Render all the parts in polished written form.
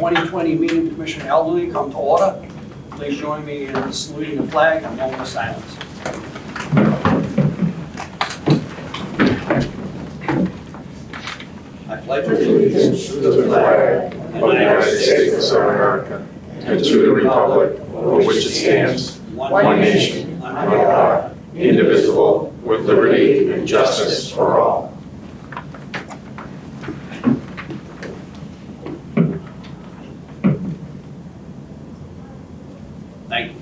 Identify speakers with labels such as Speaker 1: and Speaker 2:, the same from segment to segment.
Speaker 1: 2020 meeting of the Commission on Elderly come to order. Please join me in saluting the flag and a moment of silence. I pledge allegiance to the flag of the United States of America and to the republic for which it stands, one nation, under God, indivisible, with liberty and justice for all. Thank you.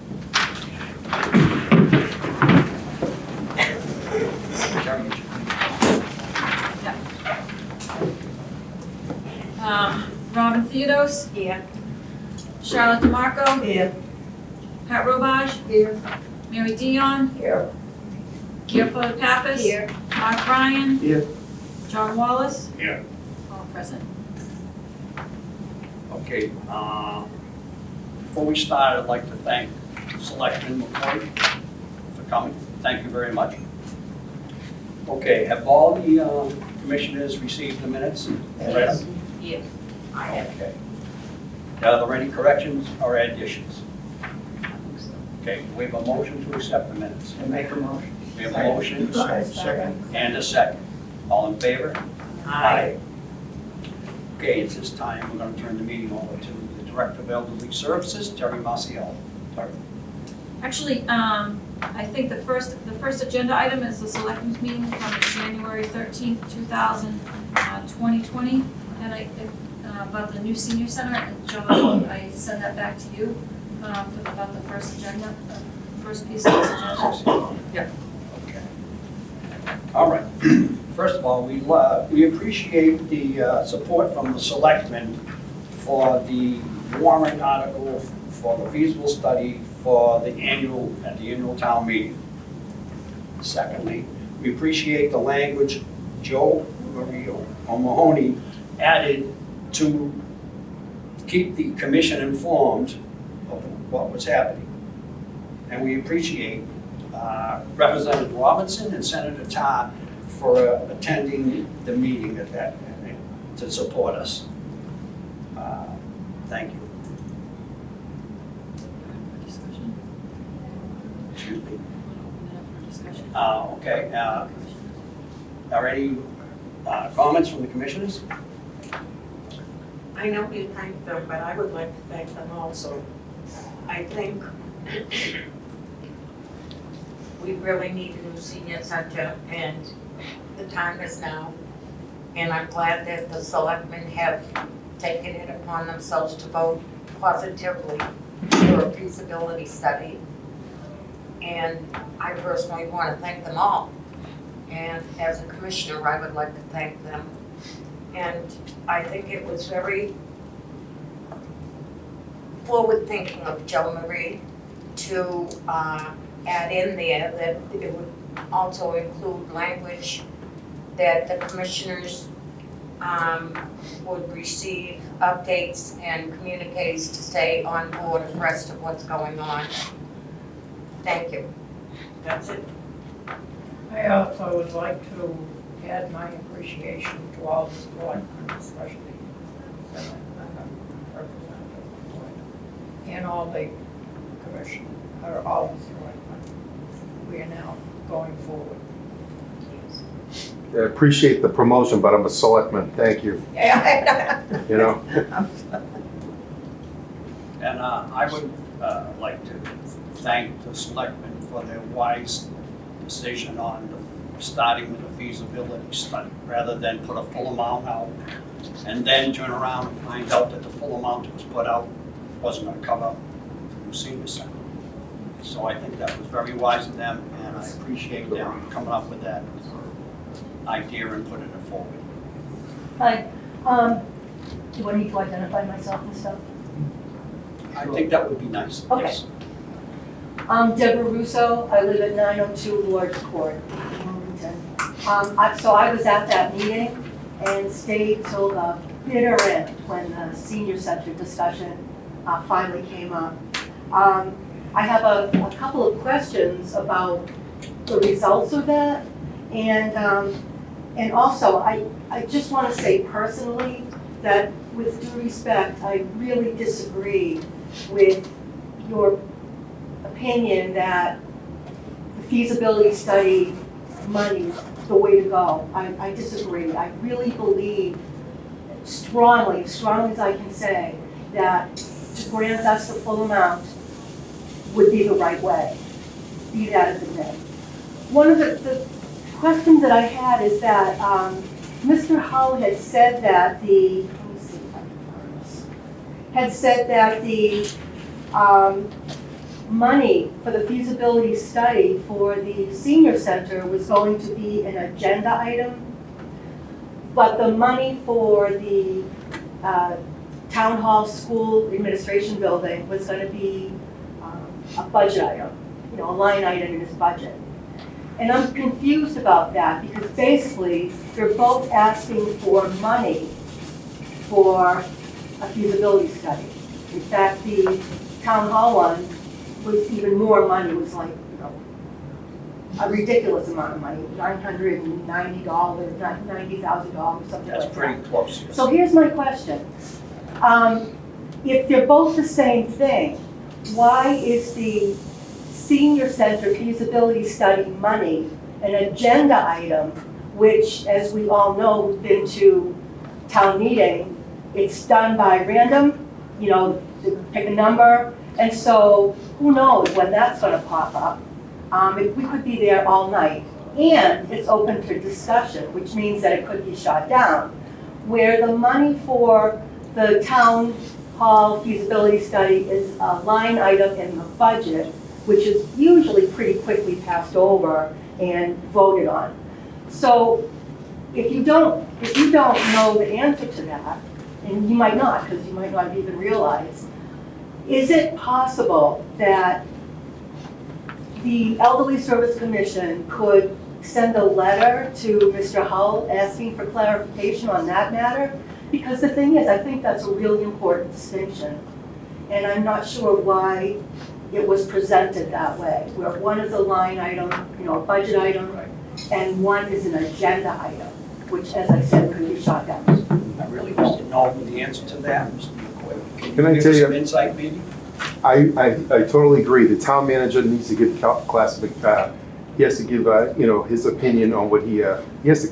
Speaker 2: Robin Theodos.
Speaker 3: Here.
Speaker 2: Charlotte DeMarco.
Speaker 3: Here.
Speaker 2: Pat Robage.
Speaker 3: Here.
Speaker 2: Mary Dion.
Speaker 3: Here.
Speaker 2: Gilpa Pappas.
Speaker 3: Here.
Speaker 2: Mark Ryan.
Speaker 1: Here.
Speaker 2: John Wallace.
Speaker 1: Here.
Speaker 2: All present.
Speaker 1: Okay, before we start, I'd like to thank Selectman McCoy for coming. Thank you very much. Okay, have all the commissioners received the minutes?
Speaker 3: Yes.
Speaker 2: Yes.
Speaker 3: I have.
Speaker 1: Okay. Are there any corrections or additions? Okay, we have a motion to accept the minutes.
Speaker 3: I make a motion.
Speaker 1: We have a motion
Speaker 3: Second.
Speaker 1: and a second. All in favor?
Speaker 3: Aye.
Speaker 1: Okay, it's this time, we're going to turn the meeting over to the Director of Elderly Services, Terry Marcial. Terry.
Speaker 2: Actually, I think the first agenda item is the selectmen's meeting from January 13th, 2020, and about the new senior center. And John, I send that back to you about the first agenda, first piece of this agenda.
Speaker 1: Yeah. Okay. All right. First of all, we appreciate the support from the selectmen for the warrant article for the feasible study for the annual town meeting. Secondly, we appreciate the language Joe Mario O'Mahony added to keep the commission informed of what was happening. And we appreciate Representative Robinson and Senator Tarr for attending the meeting at that to support us. Thank you.
Speaker 2: Discussion.
Speaker 1: Excuse me.
Speaker 2: Open it up for discussion.
Speaker 1: Okay. Are any comments from the commissioners?
Speaker 3: I know you thank them, but I would like to thank them also. I think we really need a new senior center, and the time is now. And I'm glad that the selectmen have taken it upon themselves to vote positively for a feasibility study. And I personally want to thank them all. And as a commissioner, I would like to thank them. And I think it was very forward thinking of Joe Marie to add in there that it would also include language that the commissioners would receive updates and communiques to stay on board abreast of what's going on. Thank you. That's it.
Speaker 4: I also would like to add my appreciation to all the selectmen, especially Representative Floyd, and all the commission, or all the selectmen. We are now going forward.
Speaker 5: I appreciate the promotion, but I'm a selectman. Thank you.
Speaker 4: Yeah.
Speaker 5: You know.
Speaker 1: And I would like to thank the selectmen for their wise decision on starting with a feasibility study, rather than put a full amount out and then turn around and find out that the full amount that was put out wasn't going to cover the new senior center. So I think that was very wise of them, and I appreciate them coming up with that idea and putting it forward.
Speaker 6: Hi, do I need to identify myself and stuff?
Speaker 1: I think that would be nice.
Speaker 6: Okay.
Speaker 1: Yes.
Speaker 6: I'm Deborah Russo. I live at 902 Lord's Court, Wilmington. So I was at that meeting and stayed till the bitter end when the senior center discussion finally came up. I have a couple of questions about the results of that, and also I just want to say personally that with due respect, I really disagree with your opinion that the feasibility study money is the way to go. I disagree. I really believe strongly, as strongly as I can say, that to grant us the full amount would be the right way. Be that as it may. One of the questions that I had is that Mr. Hull had said that the, let me see if I can find this, had said that the money for the feasibility study for the senior center was going to be an agenda item, but the money for the town hall school administration building was going to be a budget item, a line item in his budget. And I'm confused about that because basically they're both asking for money for a feasibility study. In fact, the town hall one was even more money. It was like, a ridiculous amount of money, $990, $90,000, something like that.
Speaker 1: That's pretty close. Yes.
Speaker 6: So here's my question. If they're both the same thing, why is the senior center feasibility study money an agenda item, which, as we all know, we've been to town meeting, it's done by random, they pick a number, and so who knows when that's gonna pop up. We could be there all night, and it's open to discussion, which means that it could be shot down. Where the money for the town hall feasibility study is a line item in the budget, which is usually pretty quickly passed over and voted on. So if you don't know the answer to that, and you might not, because you might not even realize, is it possible that the Elderly Service Commission could send a letter to Mr. Hull asking for clarification on that matter? Because the thing is, I think that's a really important distinction. And I'm not sure why it was presented that way, where one is a line item, a budget item, and one is an agenda item, which, as I said, could be shot down.
Speaker 1: I really don't know the answer to that, Mr. McCoy.
Speaker 5: Can I
Speaker 1: give
Speaker 5: tell
Speaker 1: us
Speaker 5: you-
Speaker 1: some insight, maybe?
Speaker 5: I totally agree. The town manager needs to give he has to give, his opinion on what he has to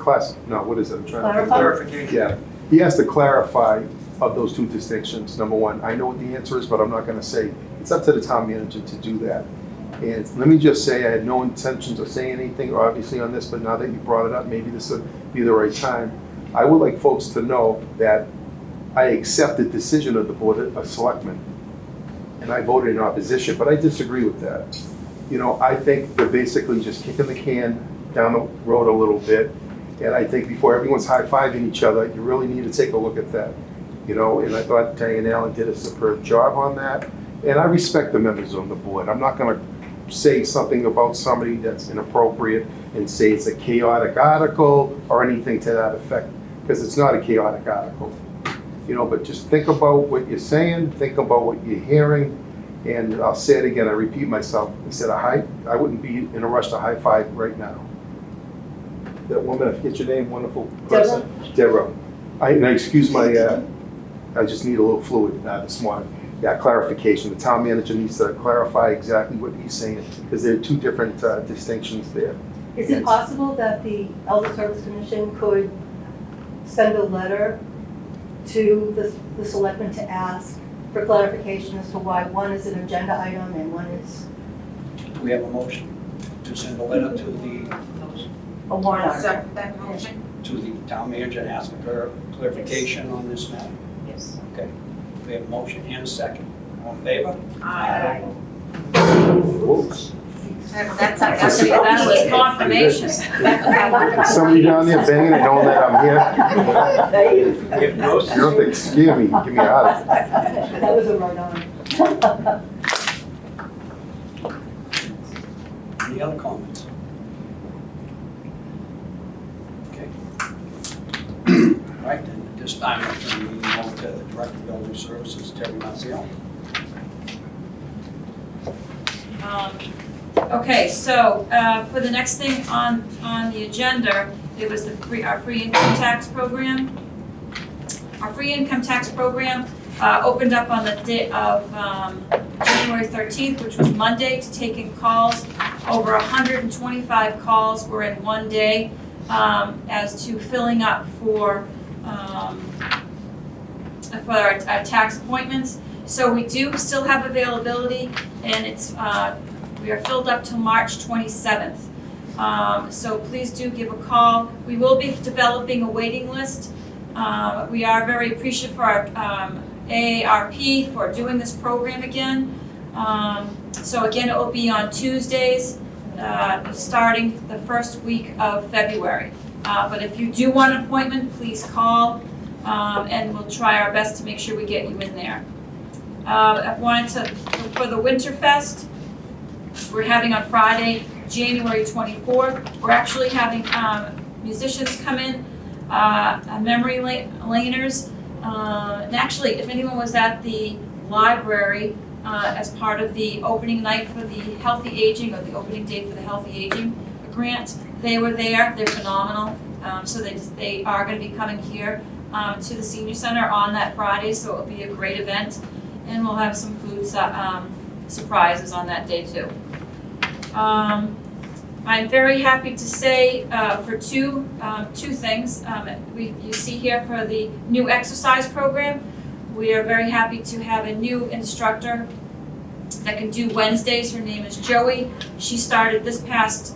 Speaker 5: what is it? I'm trying to
Speaker 6: Clarify?
Speaker 1: Clarification.
Speaker 5: Yeah, he has to clarify of those two distinctions. Number one, I know what the answer is, but I'm not gonna say, it's up to the town manager to do that. And let me just say, I had no intentions of saying anything, obviously, on this, but now that you brought it up, maybe this would be the right time. I would like folks to know that I accept the decision of the Board of Selectmen, and I voted in opposition, but I disagree with that. I think they're basically just kicking the can down the road a little bit, and I think before everyone's high-fiving each other, you really need to take a look at that. And I thought Diane Allen did a superb job on that, and I respect the members on the board. I'm not gonna say something about somebody that's inappropriate and say it's a chaotic article or anything to that effect, because it's not a chaotic article. But just think about what you're saying, think about what you're hearing, and I'll say it again, I repeat myself. I said I wouldn't be in a rush to high five right now. That woman, I forget your name, wonderful person. Deborah. And I excuse my, I just need a little fluid this morning. Yeah, clarification. The town manager needs to clarify exactly what he's saying, because there are two different distinctions there.
Speaker 6: Is it possible that the Elder Service Commission could send a letter to the selectmen to ask for clarification as to why one is an agenda item and one is
Speaker 1: Do we have a motion to send a letter to the
Speaker 6: a warrant article?
Speaker 3: Second that motion?
Speaker 1: to the town manager and ask for clarification on this matter?
Speaker 3: Yes.
Speaker 1: Okay. We have a motion and a second. All in favor?
Speaker 3: Aye.
Speaker 5: Whoops.
Speaker 3: That's
Speaker 2: Actually, that was confirmation.
Speaker 5: Somebody down there banging and knowing that I'm here.
Speaker 1: If no,
Speaker 5: You don't have to scare me, get me out of it.
Speaker 6: That was a right-on.
Speaker 1: Any other comments? Okay. All right, then, at this time, I'll turn the meeting over to the Director of Building Services, Terry Marcial.
Speaker 2: Okay, so for the next thing on the agenda, it was our free income tax program. Our free income tax program opened up on the day of January 13th, which was Monday, to taking calls. Over 125 calls were in one day as to filling up for our tax appointments. So we do still have availability, and it's we are filled up till March 27th. So please do give a call. We will be developing a waiting list. We are very appreciative for our AARP for doing this program again. So again, it will be on Tuesdays, starting the first week of February. But if you do want an appointment, please call, and we'll try our best to make sure we get you in there. I wanted to, for the Winterfest, we're having on Friday, January 24th. We're actually having musicians come in, memory laners. And actually, if anyone was at the library as part of the opening night for the Healthy Aging, or the opening day for the Healthy Aging grant, they were there. They're phenomenal. So they are going to be coming here to the Senior Center on that Friday, so it'll be a great event. And we'll have some food surprises on that day too. I'm very happy to say for two things. You see here for the new exercise program, we are very happy to have a new instructor that can do Wednesdays. Her name is Joey. She started this past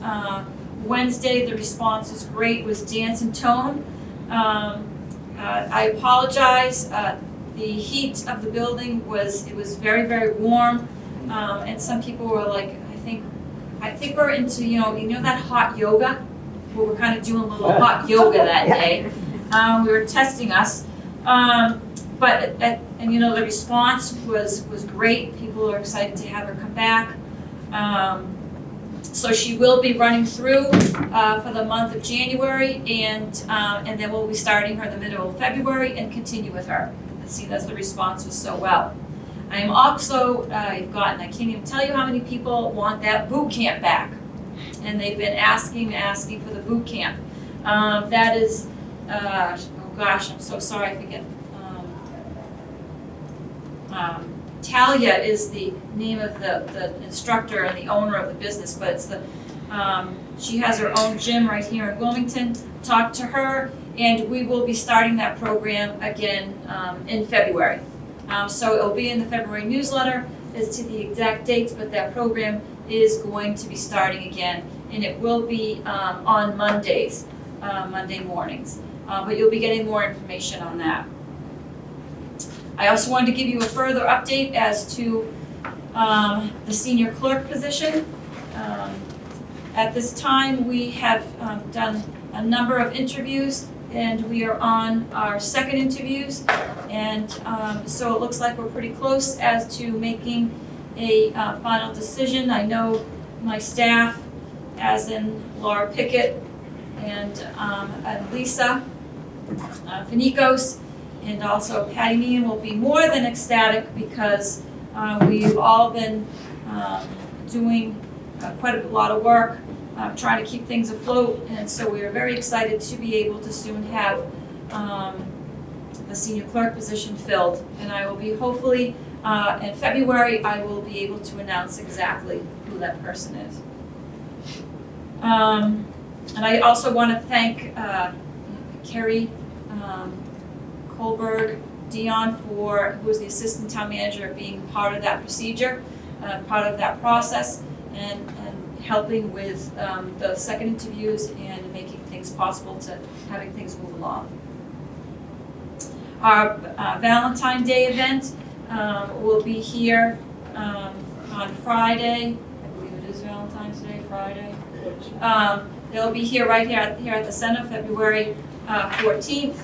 Speaker 2: Wednesday. The response was great. It was dance and tone. I apologize. The heat of the building was very, very warm, and some people were like, I think we're into, you know that hot yoga? We were kind of doing a little hot yoga that day. We were testing us. But the response was great. People are excited to have her come back. So she will be running through for the month of January, and then we'll be starting her in the middle of February and continue with her. See, that's the response was so well. I am also, I can't even tell you how many people want that boot camp back. And they've been asking for the boot camp. That is, oh gosh, I'm so sorry, I forget. Talia is the name of the instructor and the owner of the business, but it's she has her own gym right here in Wilmington. Talk to her, and we will be starting that program again in February. So it will be in the February newsletter as to the exact dates, but that program is going to be starting again, and it will be on Mondays, Monday mornings. But you'll be getting more information on that. I also wanted to give you a further update as to the senior clerk position. At this time, we have done a number of interviews, and we are on our second interviews, and so it looks like we're pretty close as to making a final decision. I know my staff, as in Laura Pickett and Lisa Finicos, and also Patty Meehan, will be more than ecstatic, because we've all been doing quite a lot of work trying to keep things afloat, and so we are very excited to be able to soon have the senior clerk position filled. And I will be hopefully in February, I will be able to announce exactly who that person is. And I also want to thank Carrie Kohlberg Dion, who was the assistant town manager, being part of that procedure, part of that process, and helping with the second interviews and making things possible to having things move along. Our Valentine's Day event will be here on Friday. I believe it is Valentine's Day, Friday. They'll be here right here at the center, February 14th.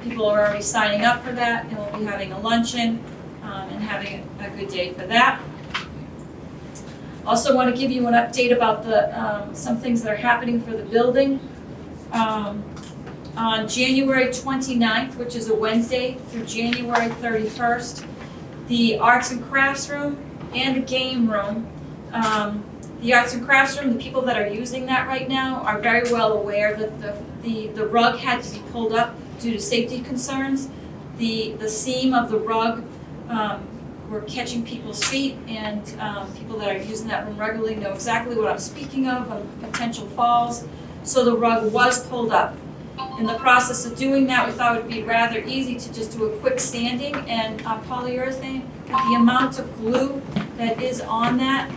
Speaker 2: People are already signing up for that, and we'll be having a luncheon and having a good day for that. Also want to give you an update about some things that are happening for the building. On January 29th, which is a Wednesday, through January 31st, the Arts and Crafts Room and the Game Room. The Arts and Crafts Room, the people that are using that right now are very well aware that the rug had to be pulled up due to safety concerns. The seam of the rug, we're catching people's feet, and people that are using that room regularly know exactly what I'm speaking of potential falls. So the rug was pulled up. In the process of doing that, we thought it would be rather easy to just do a quick sanding and polyurethane. The amount of glue that is on that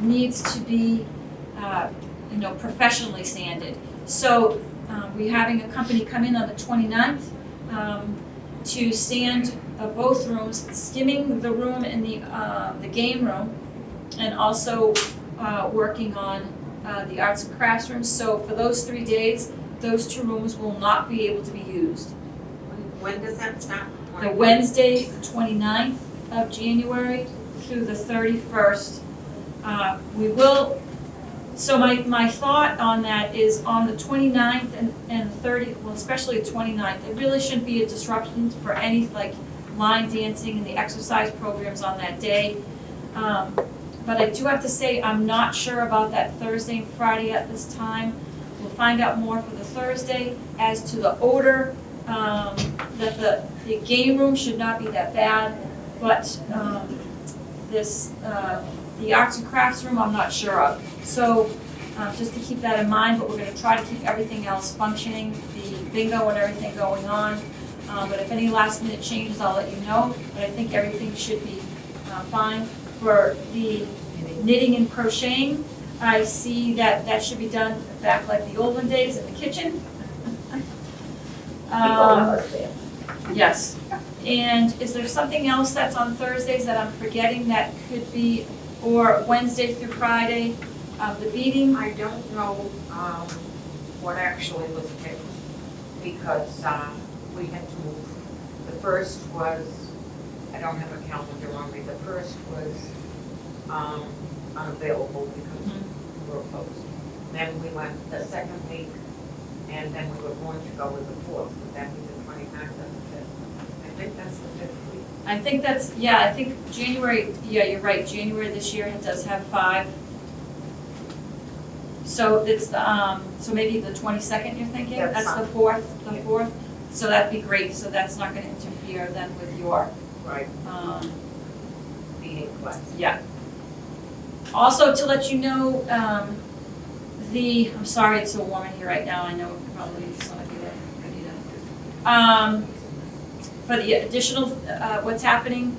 Speaker 2: needs to be, professionally sanded. So we're having a company come in on the 29th to sand both rooms, skimming the room in the game room, and also working on the arts and crafts room. So for those 3 days, those 2 rooms will not be able to be used.
Speaker 3: When does that start?
Speaker 2: The Wednesday, the 29th of January through the 31st. We will, so my thought on that is on the 29th and 30th, well, especially the 29th, it really shouldn't be a disruption for any like line dancing and the exercise programs on that day. But I do have to say, I'm not sure about that Thursday and Friday at this time. We'll find out more for the Thursday. As to the odor, that the game room should not be that bad, but the arts and crafts room, I'm not sure of. So just to keep that in mind, but we're going to try to keep everything else functioning, the bingo and everything going on. But if any last minute changes, I'll let you know. But I think everything should be fine. For the knitting and crocheting, I see that should be done back like the olden days in the kitchen. Yes. And is there something else that's on Thursdays that I'm forgetting that could be, or Wednesday through Friday, the beading?
Speaker 3: I don't know what actually was picked because we had to move. The first was, I don't have a calendar on me, the first was unavailable because we were closed. Then we went the second week, and then we were going to go with the 4th, would that be the 29th and the 5th? I think that's the 5th week.
Speaker 2: I think that's, yeah, I think January, yeah, you're right, January this year does have 5. So it's, so maybe the 22nd you're thinking?
Speaker 3: That's
Speaker 2: That's the
Speaker 3: fine.
Speaker 2: 4th, the 4th? So that'd be great, so that's not gonna interfere then with your,
Speaker 3: Right, beading class.
Speaker 2: yeah. Also, to let you know, I'm sorry it's so warm in here right now, I know probably some of you are ready to. For the additional, what's happening,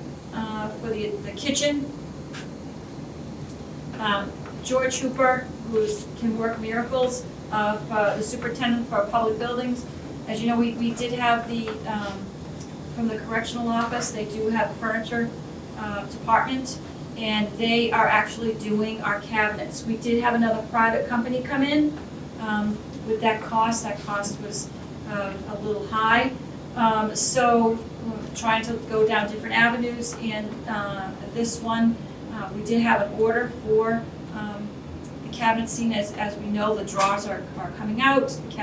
Speaker 2: for the kitchen, George Hooper, who can work miracles, the superintendent for public buildings. As you know, we did have the, from the correctional office, they do have a furniture department, and they are actually doing our cabinets. We did have another private company come in with that cost. That cost was a little high. So we're trying to go down different avenues, and this one, we did have an order for the cabinet scene. As we know, the drawers are coming out, the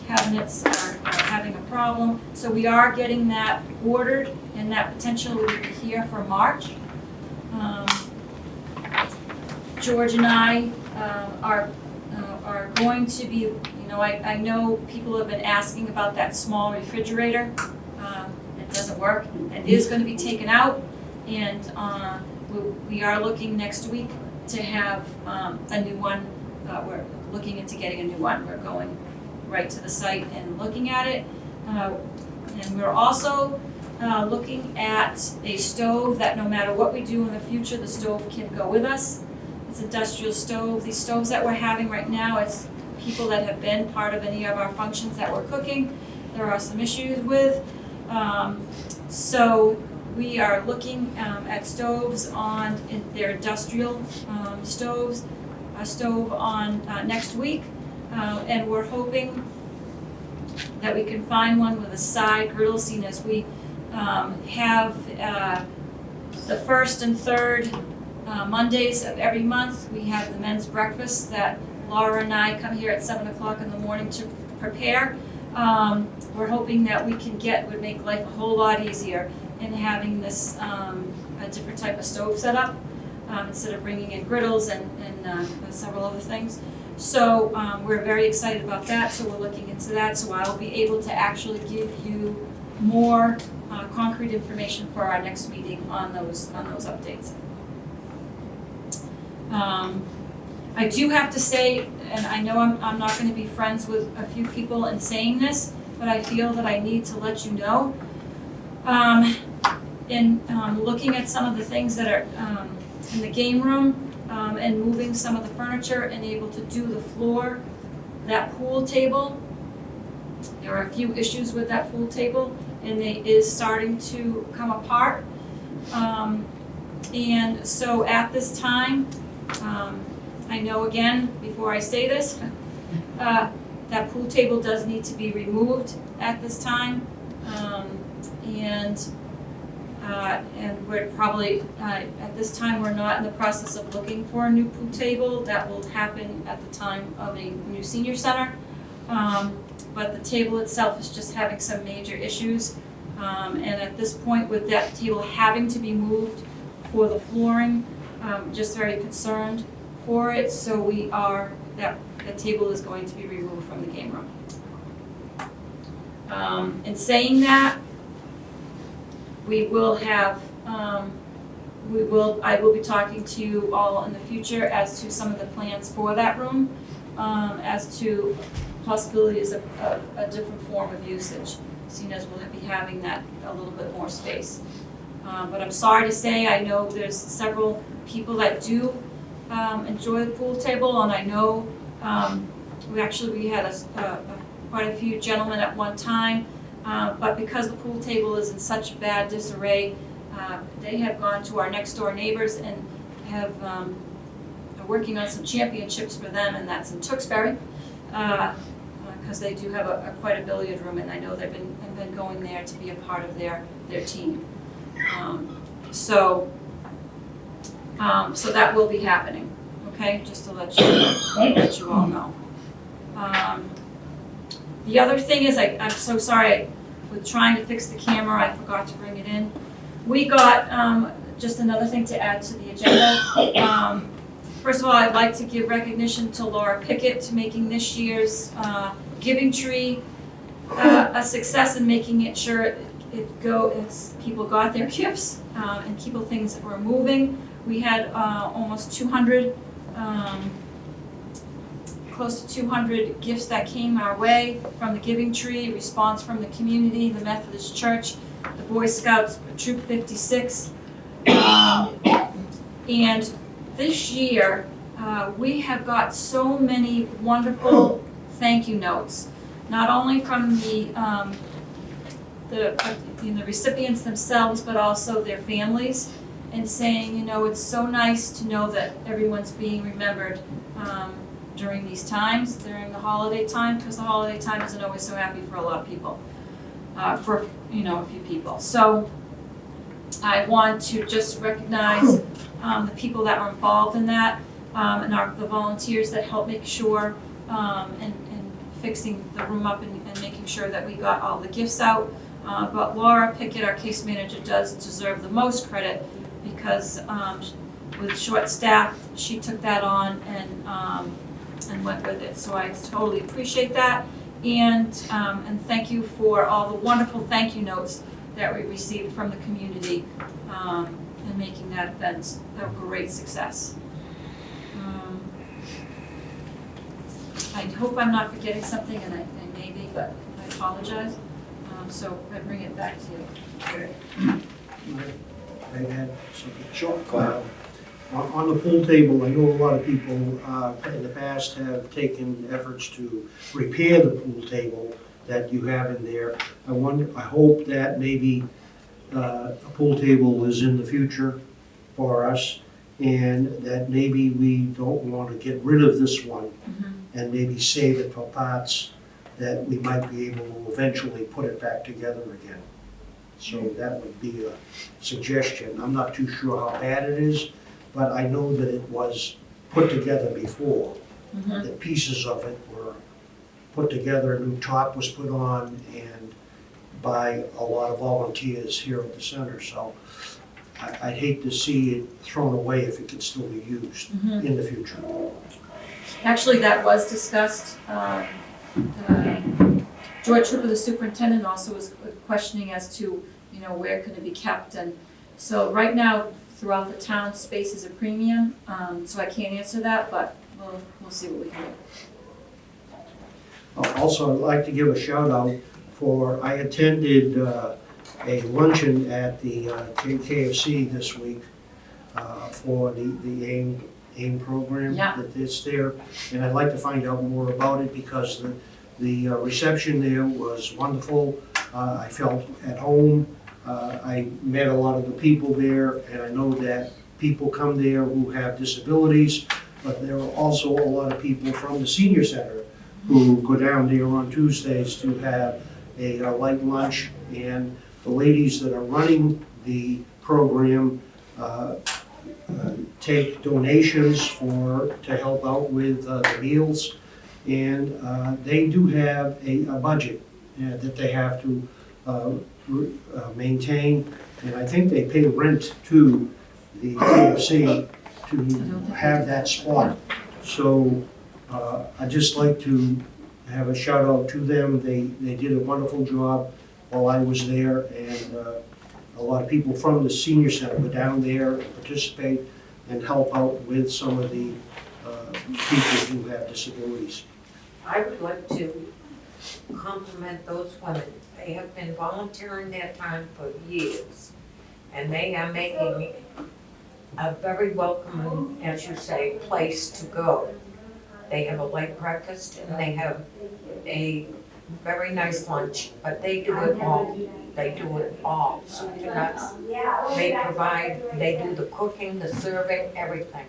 Speaker 2: cabinets are having a problem. So we are getting that ordered, and that potentially will be here for March. George and I are going to be, I know people have been asking about that small refrigerator. It doesn't work. It is going to be taken out, and we are looking next week to have a new one. We're looking into getting a new one. We're going right to the site and looking at it. And we're also looking at a stove that no matter what we do in the future, the stove can go with us. It's an industrial stove. These stoves that we're having right now, it's people that have been part of any of our functions that we're cooking. There are some issues with. So we are looking at stoves in their industrial stoves, a stove on next week. And we're hoping that we can find one with a side griddle, seeing as we have the first and third Mondays of every month. We have the men's breakfast that Laura and I come here at 7 o'clock in the morning to prepare. We're hoping that would make life a whole lot easier in having this a different type of stove set up instead of bringing in griddles and several other things. So we're very excited about that, so we're looking into that, so I'll be able to actually give you more concrete information for our next meeting on those updates. I do have to say, and I know I'm not gonna be friends with a few people in saying this, but I feel that I need to let you know. In looking at some of the things that are in the game room, and moving some of the furniture and able to do the floor, that pool table, there are a few issues with that pool table, and it is starting to come apart. And so at this time, I know again, before I say this, that pool table does need to be removed at this time. And we're probably, at this time, we're not in the process of looking for a new pool table. That will happen at the time of a new senior center. But the table itself is just having some major issues. And at this point, with that table having to be moved for the flooring, just very concerned for it. So we are, that table is going to be removed from the game room. In saying that, we will have, I will be talking to you all in the future as to some of the plans for that room, as to possibilities of a different form of usage, seeing as we'll be having that a little bit more space. But I'm sorry to say, I know there's several people that do enjoy the pool table, and I know we had quite a few gentlemen at one time. But because the pool table is in such bad disarray, they have gone to our next door neighbors and are working on some championships for them, and that's in Tewksbury, because they do have quite a billiard room, and I know they've been going there to be a part of their team. So that will be happening, okay? Just to let you all know. The other thing is, I'm so sorry, with trying to fix the camera, I forgot to bring it in. We got, just another thing to add to the agenda. First of all, I'd like to give recognition to Laura Pickett to making this year's Giving Tree a success, and making it sure people got their gifts, and people things that were moving. We had almost 200, close to 200 gifts that came our way from the Giving Tree, response from the community, the Methodist Church, the Boy Scouts, Troop 56. And this year, we have got so many wonderful thank you notes, not only from the recipients themselves, but also their families, and saying, it's so nice to know that everyone's being remembered during these times, during the holiday time, because the holiday time isn't always so happy for a lot of people, for a few people. So I want to just recognize the people that were involved in that, and the volunteers that helped make sure, and fixing the room up and making sure that we got all the gifts out. But Laura Pickett, our case manager, does deserve the most credit, because with short staff, she took that on and went with it. So I totally appreciate that, and thank you for all the wonderful thank you notes that we received from the community, and making that event a great success. I hope I'm not forgetting something, and I may be, but I apologize. So I bring it back to you.
Speaker 7: Okay. I had something short. On the pool table, I know a lot of people in the past have taken efforts to repair the pool table that you have in there. I hope that maybe a pool table is in the future for us, and that maybe we don't want to get rid of this one, and maybe save it for parts that we might be able to eventually put it back together again. So that would be a suggestion. I'm not too sure how bad it is, but I know that it was put together before. The pieces of it were put together, a new top was put on, and by a lot of volunteers here at the center. So I'd hate to see it thrown away if it could still be used in the future.
Speaker 2: Actually, that was discussed. George Trooper, the superintendent, also was questioning as to, where could it be kept? And so right now, throughout the town, space is a premium, so I can't answer that, but we'll see what we can do.
Speaker 7: Also, I'd like to give a shout out I attended a luncheon at the KFC this week for the AIM program
Speaker 2: Yeah.
Speaker 7: that is there. And I'd like to find out more about it because the reception there was wonderful. I felt at home. I met a lot of the people there, and I know that people come there who have disabilities, but there are also a lot of people from the senior center who go down there on Tuesdays to have a light lunch. And the ladies that are running the program take donations to help out with the meals. And they do have a budget that they have to maintain. And I think they pay rent to the KFC to have that spot. So I'd just like to have a shout out to them. They did a wonderful job while I was there, and a lot of people from the senior center go down there and participate and help out with some of the people who have disabilities.
Speaker 3: I would like to compliment those women. They have been volunteering their time for years, and they are making a very welcoming, as you say, place to go. They have a light breakfast and they have a very nice lunch, but they do it all. They do it all, soup to nuts. They do the cooking, the serving, everything.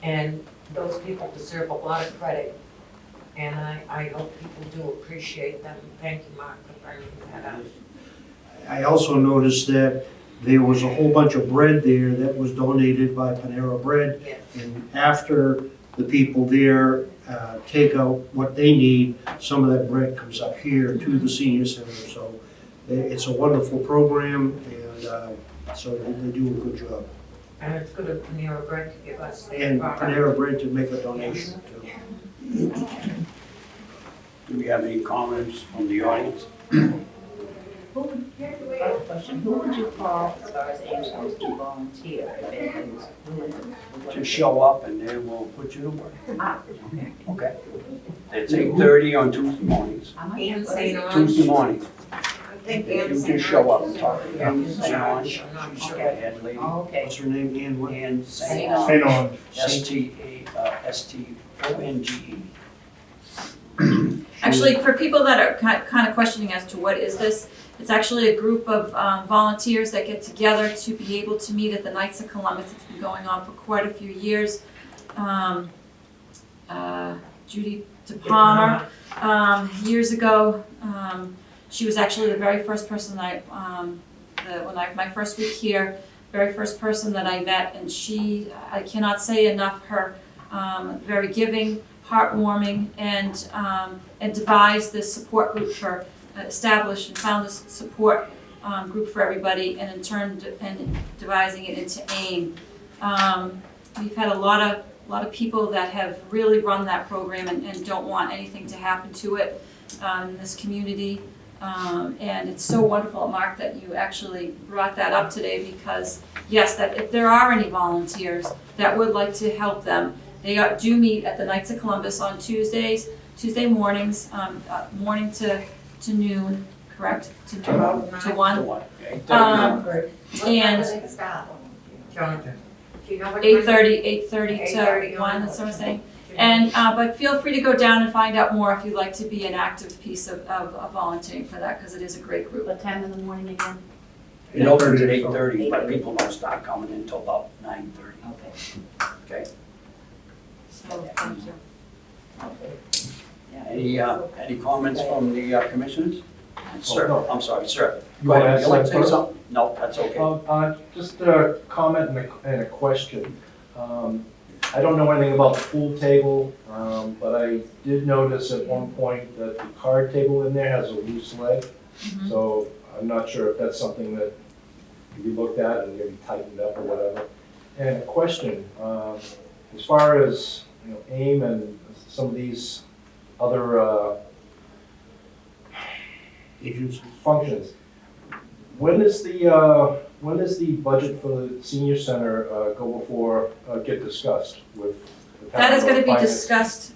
Speaker 3: And those people deserve a lot of credit. And I hope people do appreciate them. Thank you, Mark, for bringing that up.
Speaker 7: I also noticed that there was a whole bunch of bread there that was donated by Panera Bread.
Speaker 3: Yes.
Speaker 7: And after the people there take out what they need, some of that bread comes up here to the senior center. So it's a wonderful program, and so they do a good job.
Speaker 3: And it's good of Panera Bread to give us their
Speaker 7: And
Speaker 3: product.
Speaker 7: Panera Bread to make a donation too.
Speaker 1: Do we have any comments from the audience?
Speaker 8: Question, who would you call as far as Ames goes to volunteer if anything was Wilmington?
Speaker 1: Just show up and they will put you to work.
Speaker 8: Ah, okay.
Speaker 1: Okay? It's 8:30 on Tuesday mornings.
Speaker 3: Ian St. Ange.
Speaker 1: Tuesday mornings.
Speaker 3: I think
Speaker 1: You
Speaker 3: Ian St.
Speaker 1: just show up
Speaker 3: Ange
Speaker 1: and
Speaker 3: is
Speaker 1: talk
Speaker 3: in
Speaker 1: to Ann St. Ange.
Speaker 3: charge. I'm
Speaker 1: She's
Speaker 3: not
Speaker 1: the head lady.
Speaker 8: Oh, okay.
Speaker 7: What's her name, Ann? What?
Speaker 1: Ann St.
Speaker 3: St.
Speaker 1: Ange.
Speaker 7: St.
Speaker 1: STASTONGE.
Speaker 2: Actually, for people that are kind of questioning as to what is this, it's actually a group of volunteers that get together to be able to meet at the Knights of Columbus. It's been going on for quite a few years. Judy DePalmer, years ago, she was actually the very first person my first week here, very first person that I met, and I cannot say enough, her very giving, heartwarming, and devised this support group established and found this support group for everybody, and in turn, devising it into AIM. We've had a lot of people that have really run that program and don't want anything to happen to it in this community. And it's so wonderful, Mark, that you actually brought that up today, because yes, that if there are any volunteers that would like to help them, they do meet at the Knights of Columbus on Tuesday mornings, morning to noon, correct? To 1.
Speaker 1: What? 8:30.
Speaker 2: And
Speaker 3: Jonathan, do you know what? time?
Speaker 2: 8:30 to
Speaker 3: 8:30
Speaker 2: 1, that's what I'm saying. And, but feel free to go down and find out more if you'd like to be an active piece of volunteering for that, because it is a great group.
Speaker 8: What time in the morning again?
Speaker 1: It opens at 8:30, but people don't start coming until about 9:30,
Speaker 8: Okay.
Speaker 1: okay?
Speaker 8: So, thank you.
Speaker 1: Any comments from the commissioners? Sir,
Speaker 9: no.
Speaker 1: I'm sorry, sir.
Speaker 9: You
Speaker 1: Go ahead,
Speaker 9: wanna
Speaker 1: would you like to
Speaker 9: ask
Speaker 1: say
Speaker 9: that
Speaker 1: something? No, that's okay.
Speaker 9: Just a comment and a question. I don't know anything about the pool table, but I did notice at one point that the card table in there has a loose leg. So I'm not sure if that's something that can be looked at and maybe tightened up or whatever. And a question, as far as AIM and some of these other
Speaker 7: Agencies.
Speaker 9: functions. When is the budget for the senior center go before, get discussed with the town?
Speaker 2: That is gonna be
Speaker 9: finance?
Speaker 2: discussed,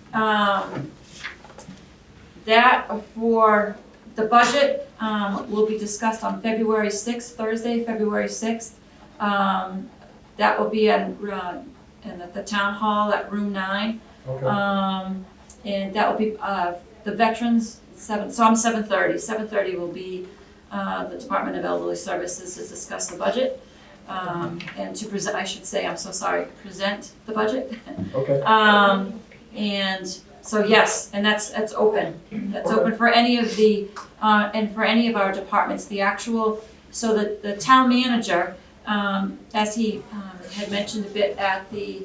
Speaker 2: that for the budget, will be discussed on February 6th, Thursday, February 6th. That will be at the town hall at room 9.
Speaker 9: Okay.
Speaker 2: And that will be, the veterans, 7:30. 7:30 will be, the Department of Elderly Services to discuss the budget. And to present, I should say, I'm so sorry, present the budget.
Speaker 9: Okay.
Speaker 2: And so yes, and that's open. That's open for any of the, and for any of our departments. The actual, so the town manager, as he had mentioned a bit at the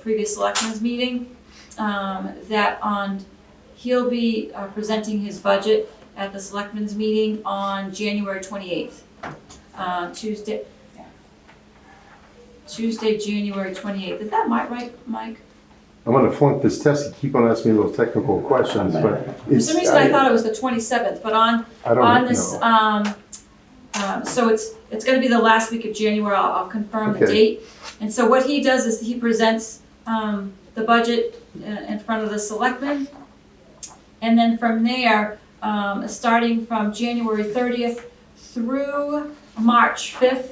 Speaker 2: previous selectmen's meeting, he'll be presenting his budget at the selectmen's meeting on January 28th, Tuesday, January 28th. Is that right, Mike?
Speaker 5: I'm gonna flunk this test and keep on asking me those technical questions, but
Speaker 2: For
Speaker 5: it's.
Speaker 2: some reason I thought it was the 27th, but on this, so it's gonna be the last week of January. I'll confirm the
Speaker 5: Okay.
Speaker 2: date. And so what he does is he presents the budget in front of the selectmen. And then from there, starting from January 30th through March 5th,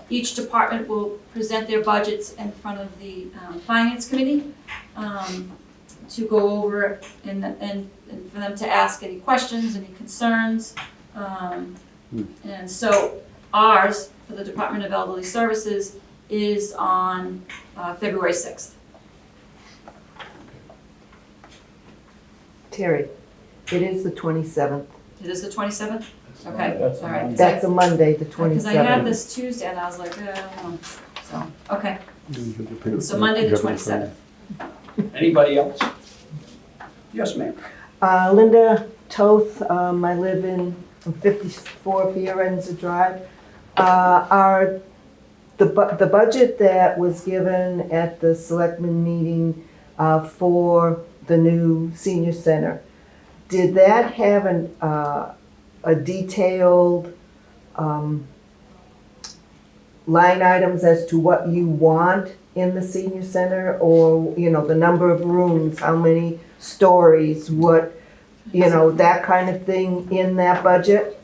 Speaker 2: each department will present their budgets in front of the finance committee to go over and for them to ask any questions, any concerns. And so ours, for the Department of Elderly Services, is on February 6th.
Speaker 10: Terry, it is the 27th.
Speaker 2: It is the 27th? Okay,
Speaker 9: That's
Speaker 2: all right.
Speaker 10: That's a Monday, the
Speaker 2: Because I had
Speaker 10: 27th.
Speaker 2: this Tuesday and I was like, I don't know. So, okay, so Monday the 27th.
Speaker 1: Anybody else? Yes, ma'am.
Speaker 10: Linda Toth, I live in 54 Fiorenza Drive. The budget that was given at the selectmen meeting for the new senior center, did that have a detailed line items as to what you want in the senior center, or, the number of rooms, how many stories, what, that kind of thing in that budget?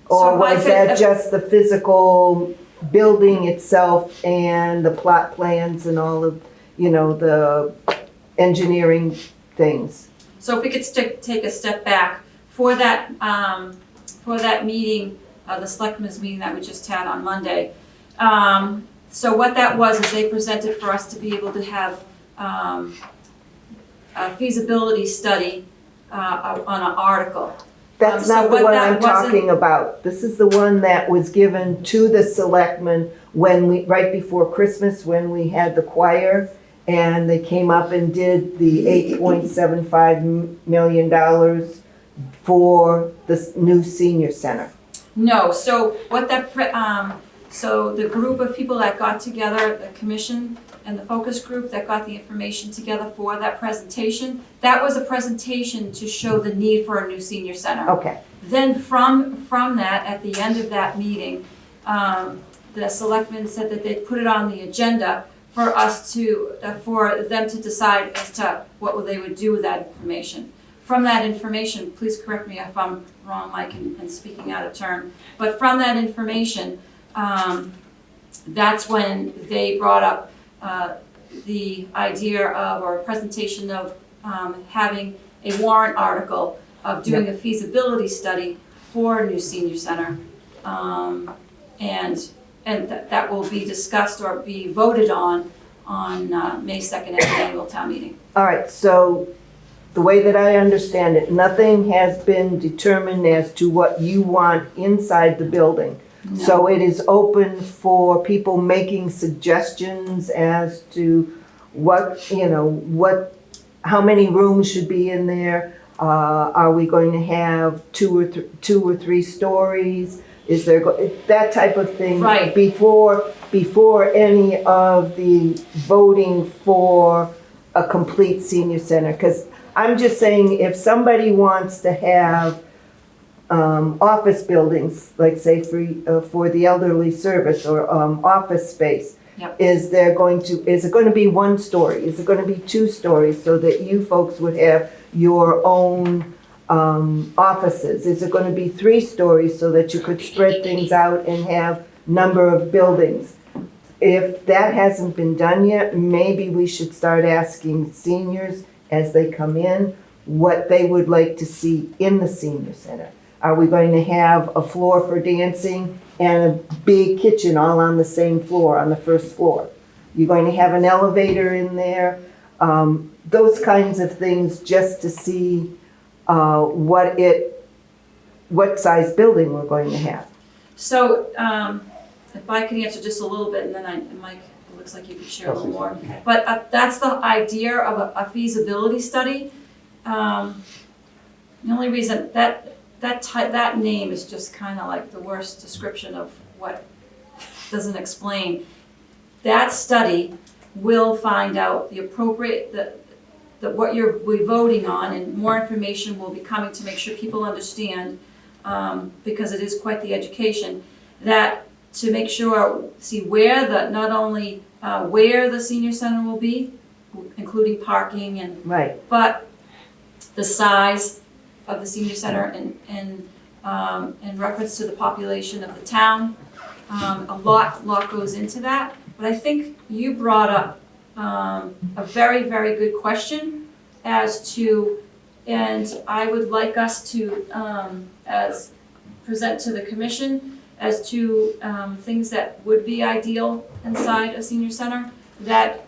Speaker 2: So
Speaker 10: Or
Speaker 2: if I
Speaker 10: was
Speaker 2: could-
Speaker 10: that just the physical building itself and the plot plans and all of, the engineering things?
Speaker 2: So if we could take a step back, for that meeting, the selectmen's meeting that we just had on Monday, so what that was is they presented for us to be able to have a feasibility study on an article.
Speaker 10: That's
Speaker 2: So
Speaker 10: not the
Speaker 2: what
Speaker 10: one
Speaker 2: that
Speaker 10: I'm
Speaker 2: wasn't-
Speaker 10: talking about. This is the one that was given to the selectmen right before Christmas, when we had the choir, and they came up and did the $8.75 million for the new senior center.
Speaker 2: No, so what so the group of people that got together, the commission and the focus group that got the information together for that presentation, that was a presentation to show the need for a new senior center.
Speaker 10: Okay,
Speaker 2: Then from that, at the end of that meeting, the selectmen said that they'd put it on the agenda for them to decide as to what they would do with that information. From that information, please correct me if I'm wrong, Mike, and speaking out of turn, but from that information, that's when they brought up the idea of, or a presentation of, having a warrant article of doing a feasibility study for a new senior center. And that will be discussed or be voted on May 2nd at the annual town meeting.
Speaker 10: all right, so the way that I understand it, nothing has been determined as to what you want inside the building. So it is open for people making suggestions as to how many rooms should be in there. Are we going to have two or three stories? Is there, that type of thing?
Speaker 2: Right.
Speaker 10: Before any of the voting for a complete senior center? Because I'm just saying, if somebody wants to have office buildings, like say for the elderly service or office space,
Speaker 2: Yep.
Speaker 10: is it going to be 1 story? Is it going to be 2 stories so that you folks would have your own offices? Is it going to be 3 stories so that you could spread things out and have number of buildings? If that hasn't been done yet, maybe we should start asking seniors as they come in what they would like to see in the senior center. Are we going to have a floor for dancing and a big kitchen all on the same floor, on the first floor? You're going to have an elevator in there? Those kinds of things, just to see what size building we're going to have.
Speaker 2: So, if I could answer just a little bit, and then Mike, it looks like you could share a little more. But that's the idea of a feasibility study. The only reason that name is just kind of like the worst description of what doesn't explain. That study will find out the appropriate, what we're voting on, and more information will be coming to make sure people understand, because it is quite the education, that to make sure, see where not only where the senior center will be, including parking and,
Speaker 10: Right.
Speaker 2: but the size of the senior center in reference to the population of the town. A lot goes into that, but I think you brought up a very, very good question as to, and I would like us to as present to the commission as to things that would be ideal inside a senior center, that,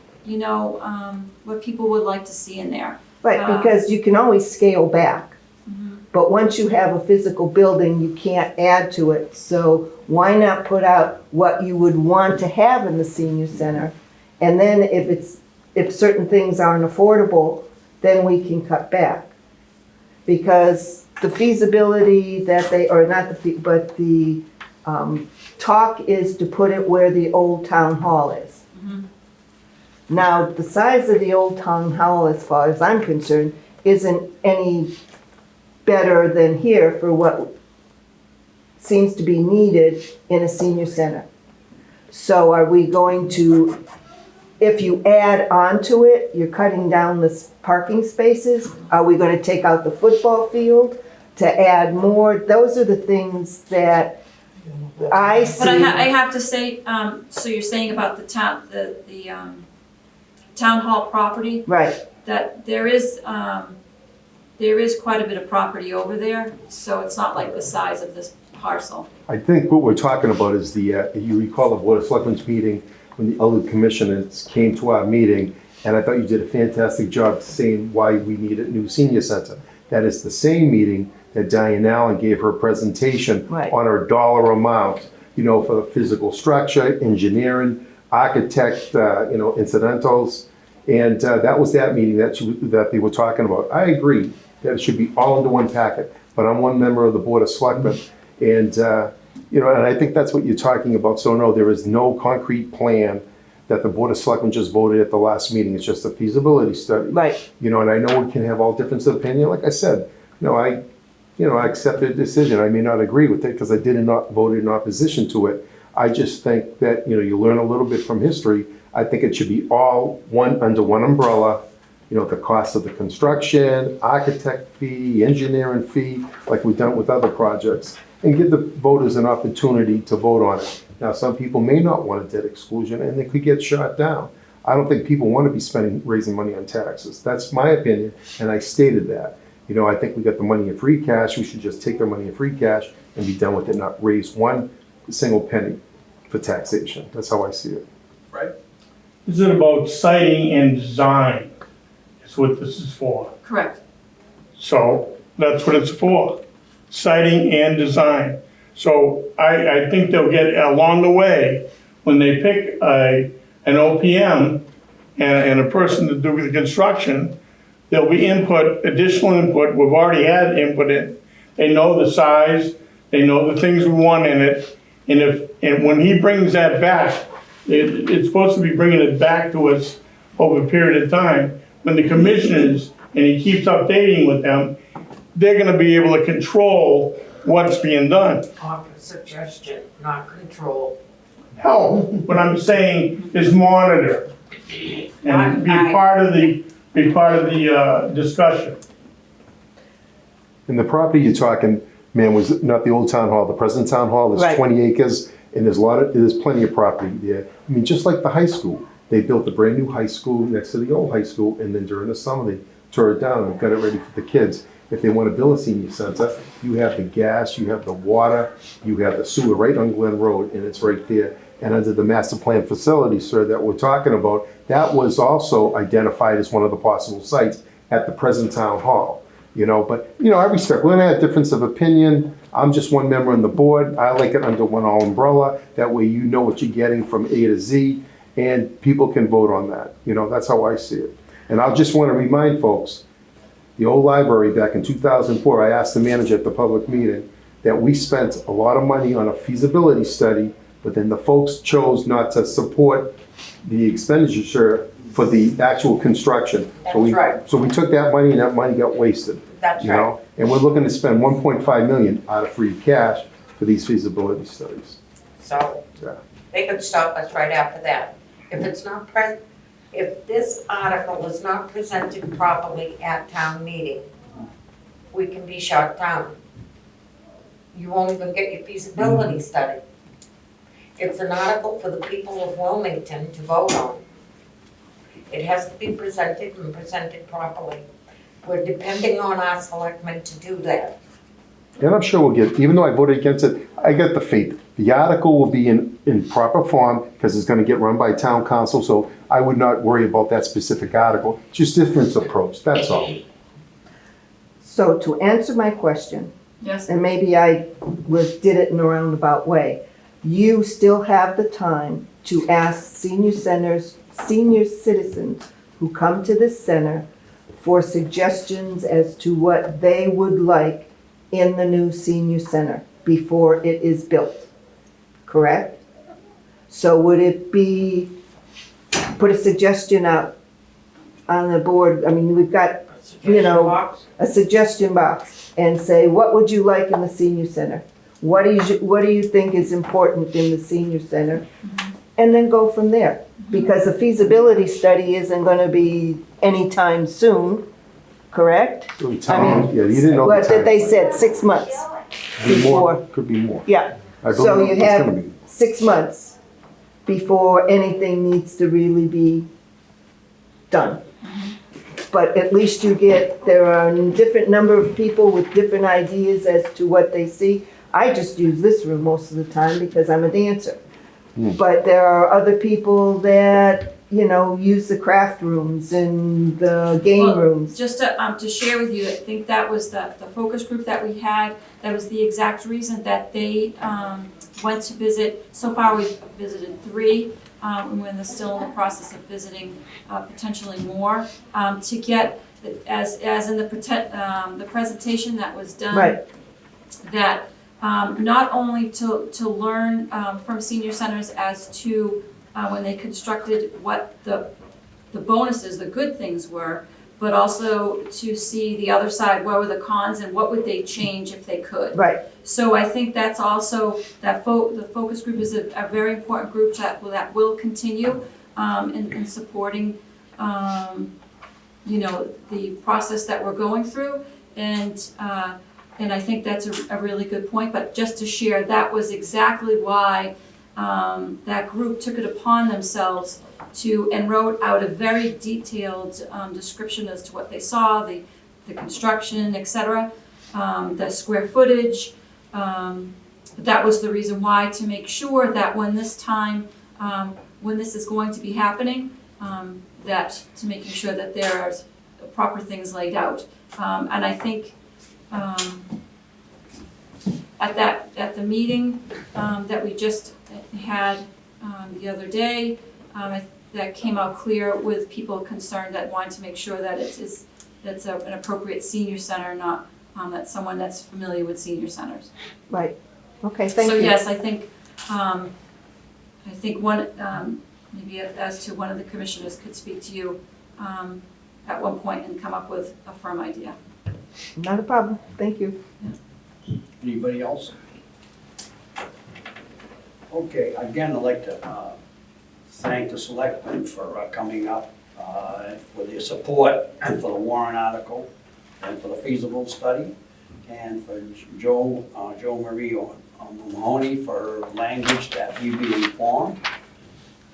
Speaker 2: what people would like to see in there.
Speaker 10: Right, because you can always scale back. But once you have a physical building, you can't add to it. So why not put out what you would want to have in the senior center? And then if certain things aren't affordable, then we can cut back. Because the feasibility that the talk is to put it where the old town hall is. Now, the size of the old town hall, as far as I'm concerned, isn't any better than here for what seems to be needed in a senior center. So are we going to, if you add on to it, you're cutting down the parking spaces? Are we going to take out the football field to add more? Those are the things that I see.
Speaker 2: But I have to say, so you're saying about the town hall property?
Speaker 10: Right.
Speaker 2: That there is quite a bit of property over there, so it's not like the size of this parcel.
Speaker 5: I think what we're talking about is you recall the Board of Selectmen's meeting when the elderly commissioners came to our meeting, and I thought you did a fantastic job saying why we need a new senior center. That is the same meeting that Diane Allen gave her presentation on her dollar amount, for the physical structure, engineering, architect, incidentals. And that was that meeting that they were talking about. I agree that it should be all into one packet, but I'm one member of the Board of Selectmen. And, and I think that's what you're talking about. So no, there is no concrete plan that the Board of Selectmen just voted at the last meeting. It's just a feasibility study.
Speaker 10: Right.
Speaker 5: And I know we can have all difference of opinion. Like I said, I accepted a decision. I may not agree with it because I did not vote in opposition to it. I just think that, you learn a little bit from history. I think it should be all under one umbrella, the cost of the construction, architect fee, engineering fee, like we've done with other projects, and give the voters an opportunity to vote on it. Now, some people may not want a debt exclusion and they could get shot down. I don't think people want to be raising money on taxes. That's my opinion, and I stated that. I think we got the money in free cash. We should just take the money in free cash and be done with it, not raise one single penny for taxation. That's how I see it.
Speaker 1: Right?
Speaker 11: This is about siting and design, is what this is for.
Speaker 2: Correct.
Speaker 11: So that's what it's for, siting and design. So I think they'll get along the way, when they pick an OPM and a person to do the construction, there'll be additional input. We've already had input in. They know the size, They know the things we want in it. And when he brings that back, it's supposed to be bringing it back to us over a period of time. When the commissioners, and he keeps updating with them, they're gonna be able to control what's being done.
Speaker 3: Offer suggestion, not control.
Speaker 11: Help, what I'm saying is monitor and be part of the discussion.
Speaker 5: And the property you're talking, man, was not the old town hall, the present town hall,
Speaker 10: Right.
Speaker 5: there's 20 acres, and there's plenty of property there. I mean, just like the high school, they built a brand new high school next to the old high school, and then during the summer, they tore it down and got it ready for the kids. If they want to build a senior center, you have the gas, you have the water, you have the sewer right on Glen Road, and it's right there. And under the master plan facility, sir, that we're talking about, that was also identified as one of the possible sites at the present town hall. But I respect, we're gonna have difference of opinion. I'm just one member on the board. I like it under one umbrella. That way you know what you're getting from A to Z, and people can vote on that. That's how I see it. And I just want to remind folks, the old library back in 2004, I asked the manager at the public meeting that we spent a lot of money on a feasibility study, but then the folks chose not to support the expenditure for the actual construction.
Speaker 3: That's right.
Speaker 5: So we took that money, and that money got wasted.
Speaker 3: That's right.
Speaker 5: And we're looking to spend 1.5 million out of free cash for these feasibility studies.
Speaker 3: So
Speaker 5: Yeah.
Speaker 3: they could stop us right after that. If this article was not presented properly at town meeting, we can be shut down. You won't even get your feasibility study. It's an article for the people of Wilmington to vote on. It has to be presented and presented properly. We're depending on our selectmen to do that.
Speaker 5: And I'm sure we'll get, even though I voted against it, I got the faith. The article will be in proper form because it's going to get run by town council, so I would not worry about that specific article. Just different approach, that's all.
Speaker 10: So to answer my question,
Speaker 2: Yes.
Speaker 10: and maybe I did it in a roundabout way, you still have the time to ask senior citizens who come to this center for suggestions as to what they would like in the new senior center before it is built, correct? So would it be, put a suggestion out on the board, I mean, we've got, a suggestion box, and say, what would you like in the senior center? What do you think is important in the senior center? And then go from there, because the feasibility study isn't gonna be anytime soon, correct?
Speaker 5: Yeah, you didn't know the
Speaker 10: What did they
Speaker 5: time.
Speaker 10: said, 6 months
Speaker 5: Could be more,
Speaker 10: before,
Speaker 5: could be more.
Speaker 10: yeah.
Speaker 5: I
Speaker 10: So
Speaker 5: believe
Speaker 10: you
Speaker 5: it's gonna
Speaker 10: have
Speaker 5: be.
Speaker 10: 6 months before anything needs to really be done. But at least there are a different number of people with different ideas as to what they see. I just use this room most of the time because I'm a dancer. But there are other people that, use the craft rooms and the game
Speaker 2: Well,
Speaker 10: rooms.
Speaker 2: Just to share with you, I think that was the focus group that we had, that was the exact reason that they went to visit. So far, we've visited 3, and we're still in the process of visiting potentially more, to get, as in the presentation that was done.
Speaker 10: Right.
Speaker 2: That not only to learn from senior centers as to when they constructed what the bonuses, the good things were, but also to see the other side, what were the cons and what would they change if they could.
Speaker 10: Right.
Speaker 2: So I think that's also, the focus group is a very important group that will continue in supporting, the process that we're going through. And I think that's a really good point, but just to share, that was exactly why that group took it upon themselves and wrote out a very detailed description as to what they saw, the construction, etc., the square footage. That was the reason why, to make sure that when this is going to be happening, that to making sure that there are proper things laid out. And I think at the meeting that we just had the other day, that came out clear with people concerned that wanted to make sure that it's an appropriate senior center, not that's someone that's familiar with senior centers.
Speaker 10: Right, okay, thank
Speaker 2: So
Speaker 10: you.
Speaker 2: yes, I think one, maybe as to one of the commissioners could speak to you at one point and come up with a firm idea.
Speaker 10: Not a problem, thank you.
Speaker 1: Anybody else? Okay, again, I'd like to thank the selectmen for coming up, for their support, and for the warrant article, and for the feasible study, and for Joe Marie Mahoney for language that we be informed.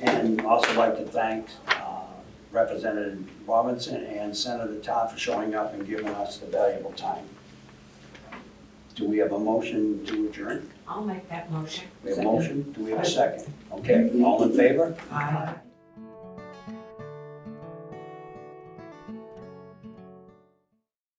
Speaker 1: And also like to thank Representative Robinson and Senator Todd for showing up and giving us the valuable time. Do we have a motion to adjourn?
Speaker 3: I'll make that motion.
Speaker 1: We have a motion, do we have a second? Okay, all in favor?
Speaker 3: Aye.